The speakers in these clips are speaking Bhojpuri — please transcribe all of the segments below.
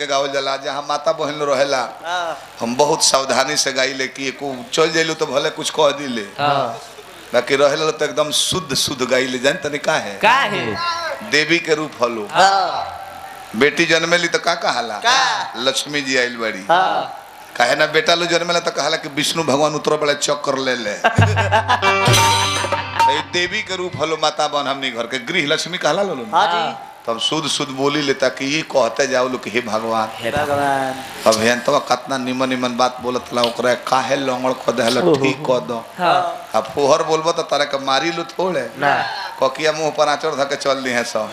के गावल जाला जहाँ माता बहन रहेला हम बहुत सावधानी से गाइले कि चल जाइलो तो भले कुछ कह दिले बाकी रहेला तो एकदम शुद्ध शुद्ध गाइले जान तने का है देवी के रूप हलो बेटी जन्मेली तो का कहाला लक्ष्मी जी आइल बड़ी काहे ना बेटा लो जन्मेला तो कहाला कि विष्णु भगवान उतर बड़े चक्कर ले देवी के रूप हलो माता बहन हमनी घर के गृह लक्ष्मी कहला लो तब शुद्ध शुद्ध बोली लेता कि ये कहते जाओ लोग हे भगवान अब हेन तो कितना निमन निमन बात बोलत ला ओकरा काहे लंगड़ क देहला ठीक क दो अब फोहर बोलबो तो तारे के मारी लो थोड़े ककिया मुंह पर आचर धके चल दी है सब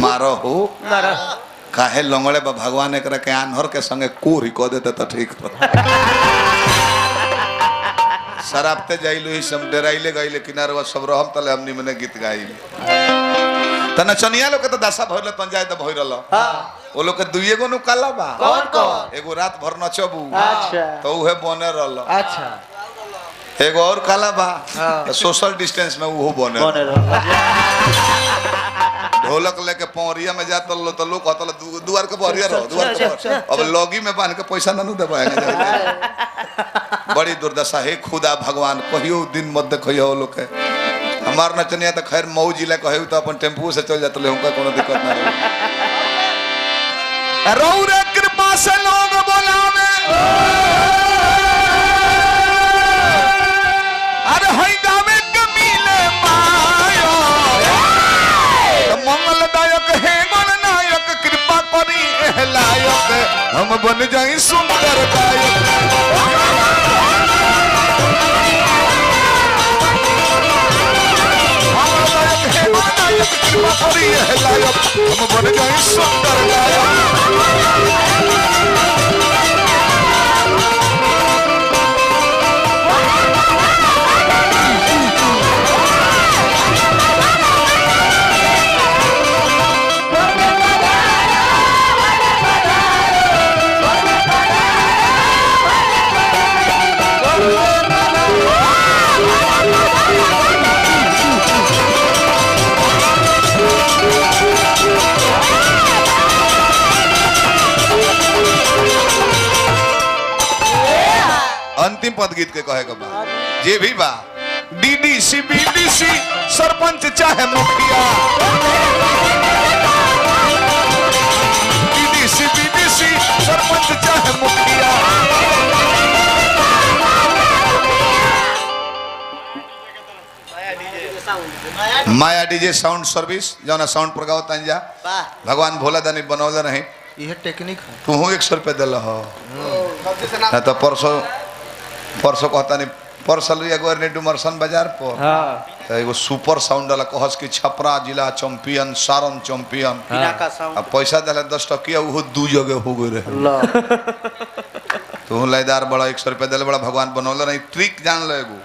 मारो हो काहे लंगड़े बा भगवान एकरा के आन्हर के संगे कोरी क देते तो ठीक शराबते जाइलो ही सब डराइले गइले किनारवा सब रहम तले हमनी मने गीत गाइले त नचनिया लोग के तो दशा भइल तन जाय त भइ रहल ओ लोग के दुइए गो नु काला बा कौन एगो रात भर नचबू अच्छा तो उहे बने रहल अच्छा एगो और काला बा तो सोशल डिस्टेंस में उहो बने ढोलक लेके पौरिया में जात लो तो लोग कहतल दुआर के पौरिया रहो दुआर के अब लॉगी में बांध के पैसा ननु देबाएंगे बड़ी दुर्दशा है खुदा भगवान कहियो दिन मत देखियो लोग के हमार नचनिया तो खैर मऊ जिला कहे तो अपन टेम्पू से चल जाते हमका कोनो दिक्कत ना रहे रौरे कृपा से लोग बोलावे अरे हई गावे के मिले मायो तो मंगलदायक है गणनायक कृपा करी एहलायक हम बन जाई सुंदर दायक हम बन जाए सुंदर अंतिम पद गीत के कहे के बा जे भी बा डीडीसी बीडीसी सरपंच चाहे मुखिया डीडीसी बीडीसी सरपंच चाहे मुखिया माया डीजे साउंड सर्विस जौना साउंड पर गावत जा भगवान भोला दानी बनौले नहीं ये टेक्निक है तू 100 रुपया दिल हो तो परसों कहता नहीं परसल एगो डुमरसन बाजार पर तो एगो सुपर साउंड वाला कहस कि छपरा जिला चैंपियन सारण चैंपियन अब पैसा दिला 10 टकिया वो 2 जगह हो गए रहे तो लयदार बड़ा 100 रुपया दिल बड़ा भगवान बनौले नहीं ट्रिक जान लो एगो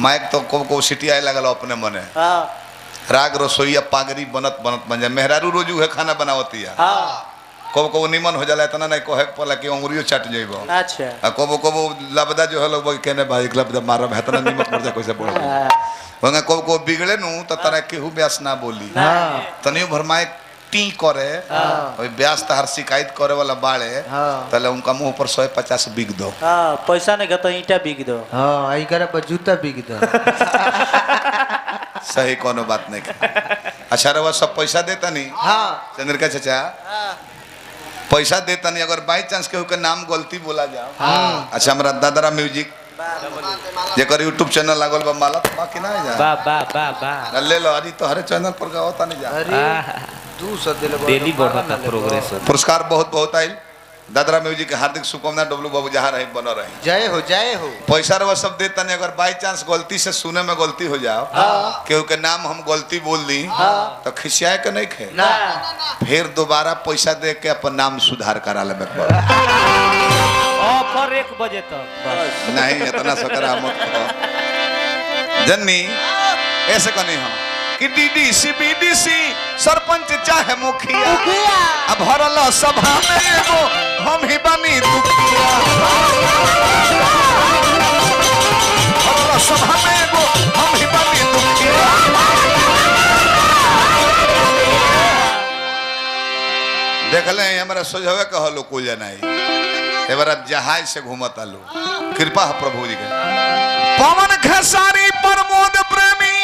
माइक तो को सिटी आए लगल अपने मने राग रसोईया पागरी बनत बनत बन जाए मेहरारू रोजू है खाना बनावती है कब कब निमन हो जाला इतना नहीं कहे पला कि अंगुरियो चट जाइबो अच्छा कब कब लबदा जो है लोग कहने भाई लबदा मारब इतना निमक मर जा कैसे बोल वंगा कब कब बिगड़े नु त तरह केहू व्यास ना बोली तनियो भरमाए टी करे ओई व्यास त हर शिकायत करे वाला बाड़े तले उनका मुंह पर 150 बिक दो पैसा नहीं गतो ईटा बिक दो हां आई करे पर जूता बिक दो सही कोनो बात नहीं अच्छा रवा सब पैसा देता नहीं हां चंद्रिका चाचा पैसा देता नहीं अगर बाई चांस केहू के नाम गलती बोला जाओ अच्छा हमरा दादरा म्यूजिक जेकर यूट्यूब चैनल लागल बा माला तो बाकी ना जा बा बा बा बा ले लो अरे तो हरे चैनल पर गावता नहीं जा अरे 200 डेली बढ़ता प्रोग्रेस पुरस्कार बहुत बहुत आइल दादरा म्यूजिक के हार्दिक शुभकामना डब्लू बाबू जहाँ रहे बनो रहे जय हो पैसा रवा सब देता नहीं अगर बाई चांस गलती से सुने में गलती हो जाओ केहू के नाम हम गलती बोल दी तो खिसियाए के नहीं खे फिर दोबारा पैसा दे के अपन नाम सुधार करा ले ऑफर 1 बजे तक नहीं इतना सकरा मत जन्नी ऐसे कनी हम कि डीडीसी बीडीसी सरपंच चाहे मुखिया अब हरल सभा में एगो हम ही बनी दुखिया हरल सभा में एगो हम ही बनी दुखिया देखले हमारा सोझवे कहलो को जनाई एबार जहाज से घूमत आलो कृपा है प्रभु जी के पवन खेसारी प्रमोद प्रेमी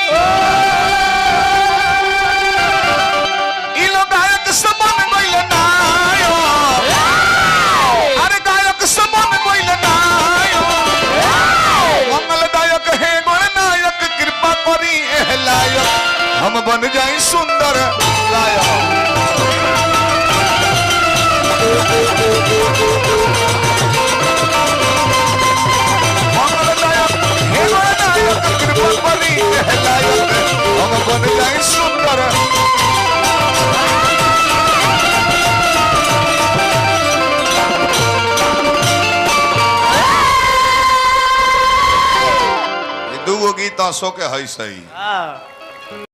इलो गायक सबन गइल नायो अरे गायक सबन गइल नायो मंगलदायक है गणनायक कृपा करी एह लायक हम बन जाई सुंदर लायक मंगलदायक हे गणनायक कृपा करी एह लायक हम बन जाई सुंदर दूगो गीत सो के है सही